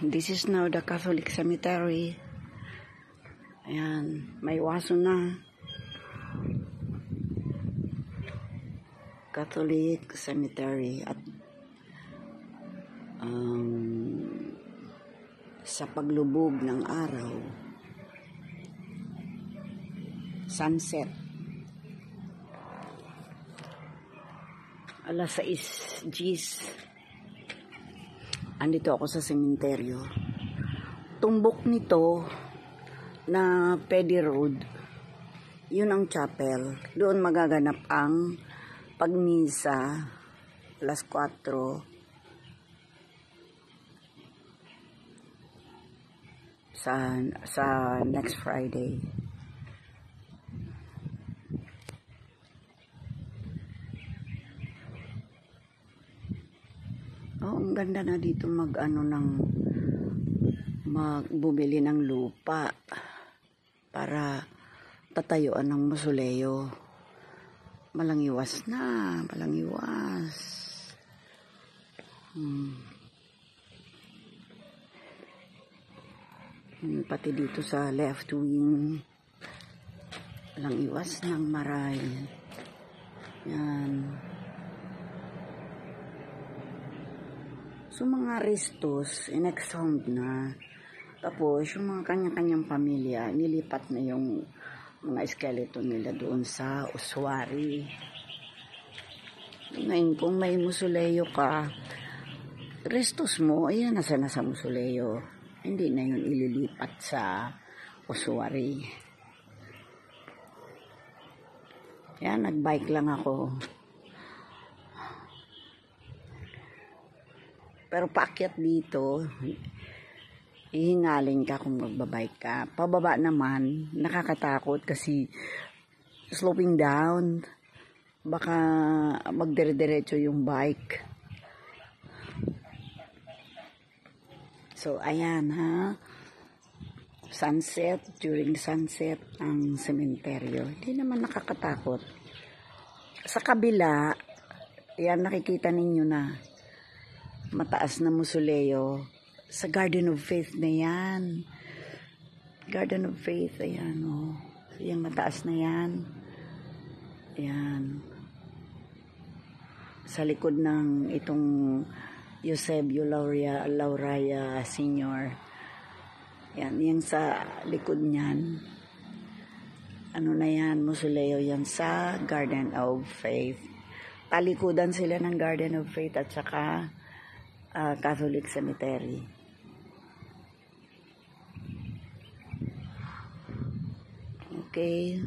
This is now the Catholic Cemetery. Ayan, may waso na. Catholic Cemetery at sa paglubog ng araw, sunset, alas 6:10, andito ako sa sementeryo. Tumbok nito na Pedy Road, yun ang chapel. Doon magaganap ang pagmisa alas 4 sa next Friday. Oh, ang ganda na dito magbumili ng lupa para tatayuan ng mausoleo. Malangiwas na, malangiwas. Pati dito sa left wing, malangiwas ng maray. Yan. So mga restos, in-exhumed na. Tapos yung mga kanya-kanyang pamilya, nilipat na yung mga skeleton nila doon sa ossuary. Ngayon, kung may mausoleo ka, restos mo, ayan, nasa mausoleo. Hindi na yun ililipat sa ossuary. Yan, nagbike lang ako. Pero paakyat dito, hihingalin ka kung magbabike ka. Pababa naman, nakakatakot kasi sloping down. Baka magdire-diretso yung bike. So, ayan ha. Sunset, during sunset ang sementeryo. Hindi naman nakakatakot. Sa kabila, yan nakikita ninyo na mataas na mausoleo. Sa Garden of Faith na yan. Garden of Faith, ayan o. Yung mataas na yan. Ayan. Sa likod ng itong Eusebio Lauraya Sr. Yan, yung sa likod niyan. Ano na yan, mausoleo yan sa Garden of Faith. Talikudan sila ng Garden of Faith at saka Catholic Cemetery. Okay.